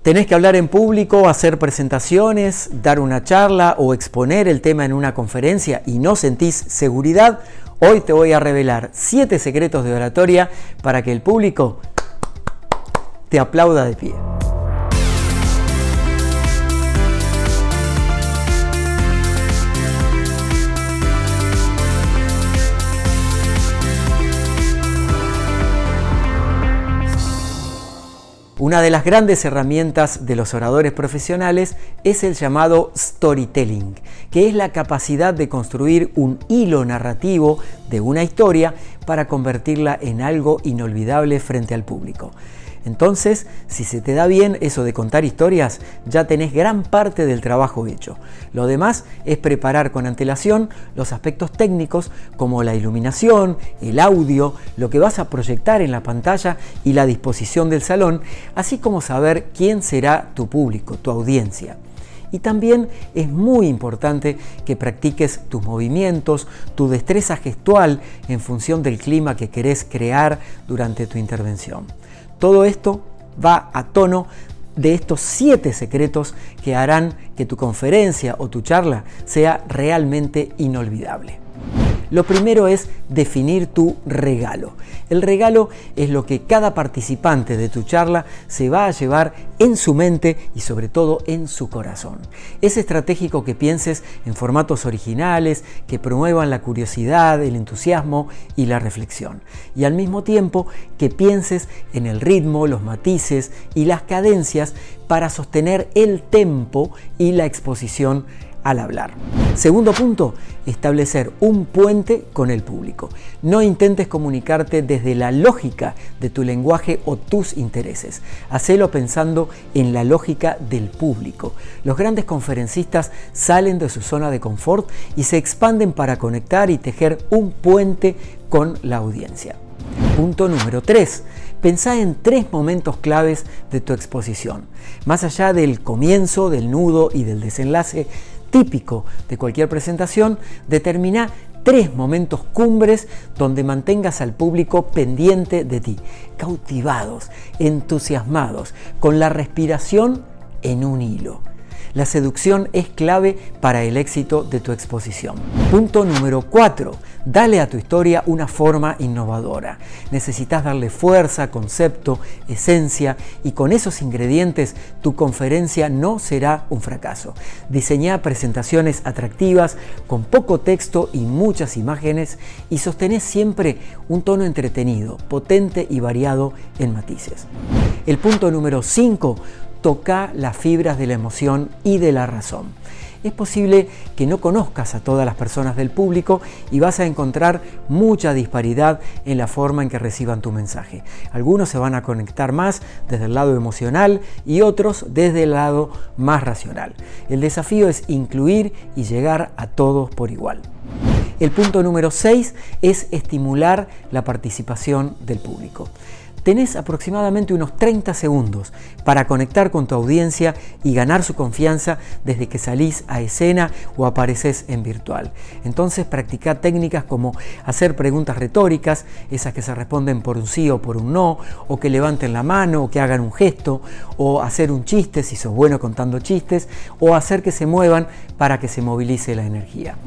¿Tenés que hablar en público, hacer presentaciones, dar una charla o exponer el tema en una conferencia y no sentís seguridad? Hoy te voy a revelar 7 secretos de oratoria para que el público te aplauda de pie. Una de las grandes herramientas de los oradores profesionales es el llamado storytelling, que es la capacidad de construir un hilo narrativo de una historia para convertirla en algo inolvidable frente al público. Entonces, si se te da bien eso de contar historias, ya tenés gran parte del trabajo hecho. Lo demás es preparar con antelación los aspectos técnicos como la iluminación, el audio, lo que vas a proyectar en la pantalla y la disposición del salón, así como saber quién será tu público, tu audiencia. Y también es muy importante que practiques tus movimientos, tu destreza gestual en función del clima que querés crear durante tu intervención. Todo esto va a tono de estos 7 secretos que harán que tu conferencia o tu charla sea realmente inolvidable. Lo primero es definir tu regalo. El regalo es lo que cada participante de tu charla se va a llevar en su mente y sobre todo en su corazón. Es estratégico que pienses en formatos originales que promuevan la curiosidad, el entusiasmo y la reflexión. Y al mismo tiempo que pienses en el ritmo, los matices y las cadencias para sostener el tempo y la exposición al hablar. Segundo punto, establecer un puente con el público. No intentes comunicarte desde la lógica de tu lenguaje o tus intereses. Hacelo pensando en la lógica del público. Los grandes conferencistas salen de su zona de confort y se expanden para conectar y tejer un puente con la audiencia. Punto número 3. Pensá en 3 momentos claves de tu exposición. Más allá del comienzo, del nudo y del desenlace típico de cualquier presentación, determina 3 momentos cumbres donde mantengas al público pendiente de ti, cautivados, entusiasmados, con la respiración en un hilo. La seducción es clave para el éxito de tu exposición. Punto número 4. Dale a tu historia una forma innovadora. Necesitas darle fuerza, concepto, esencia y con esos ingredientes tu conferencia no será un fracaso. Diseñá presentaciones atractivas con poco texto y muchas imágenes y sostenés siempre un tono entretenido, potente y variado en matices. El punto número 5. Toca las fibras de la emoción y de la razón. Es posible que no conozcas a todas las personas del público y vas a encontrar mucha disparidad en la forma en que reciban tu mensaje. Algunos se van a conectar más desde el lado emocional y otros desde el lado más racional. El desafío es incluir y llegar a todos por igual. El punto número 6 es estimular la participación del público. Tenés aproximadamente unos 30 segundos para conectar con tu audiencia y ganar su confianza desde que salís a escena o apareces en virtual. Entonces practica técnicas como hacer preguntas retóricas, esas que se responden por un sí o por un no, o que levanten la mano o que hagan un gesto, o hacer un chiste si sos bueno contando chistes, o hacer que se muevan para que se movilice la energía.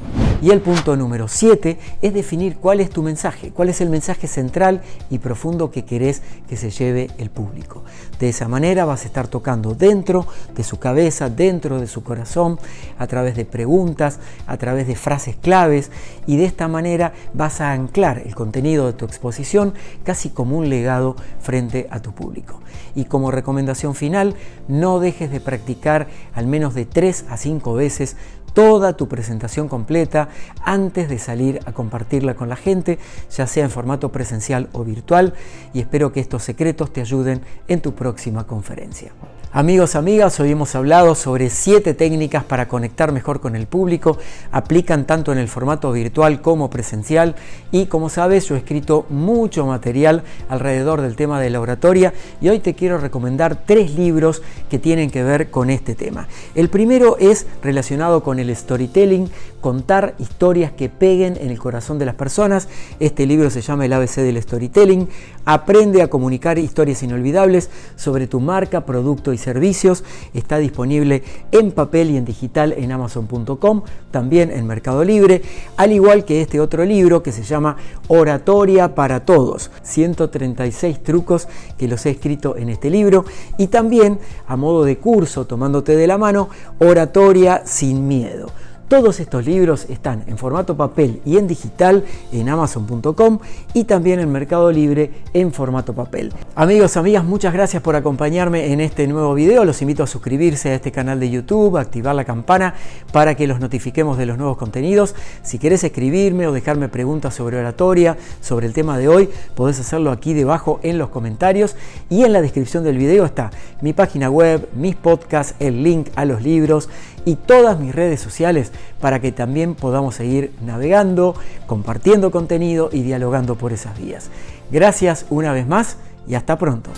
Y el punto número 7 es definir cuál es tu mensaje, cuál es el mensaje central y profundo que querés que se lleve el público. De esa manera vas a estar tocando dentro de su cabeza, dentro de su corazón, a través de preguntas, a través de frases claves, y de esta manera vas a anclar el contenido de tu exposición casi como un legado frente a tu público. Y como recomendación final, no dejes de practicar al menos de 3 a 5 veces toda tu presentación completa antes de salir a compartirla con la gente, ya sea en formato presencial o virtual, y espero que estos secretos te ayuden en tu próxima conferencia. Amigos, amigas, hoy hemos hablado sobre 7 técnicas para conectar mejor con el público. Aplican tanto en el formato virtual como presencial y, como sabes, yo he escrito mucho material alrededor del tema de la oratoria y hoy te quiero recomendar 3 libros que tienen que ver con este tema. El primero es relacionado con el storytelling, contar historias que peguen en el corazón de las personas. Este libro se llama El ABC del Storytelling. Aprende a comunicar historias inolvidables sobre tu marca, producto y mis servicios. Está disponible en papel y en digital en Amazon.com, también en Mercado Libre, al igual que este otro libro que se llama Oratoria para Todos, 136 trucos que los he escrito en este libro, y también a modo de curso, tomándote de la mano, Oratoria sin miedo. Todos estos libros están en formato papel y en digital en Amazon.com y también en Mercado Libre en formato papel. Amigos, amigas, muchas gracias por acompañarme en este nuevo video. Los invito a suscribirse a este canal de YouTube, a activar la campana para que los notifiquemos de los nuevos contenidos. Si querés escribirme o dejarme preguntas sobre oratoria, sobre el tema de hoy, podés hacerlo aquí debajo en los comentarios, y en la descripción del video está mi página web, mis podcasts, el link a los libros y todas mis redes sociales para que también podamos seguir navegando, compartiendo contenido y dialogando por esas vías. Gracias una vez más y hasta pronto.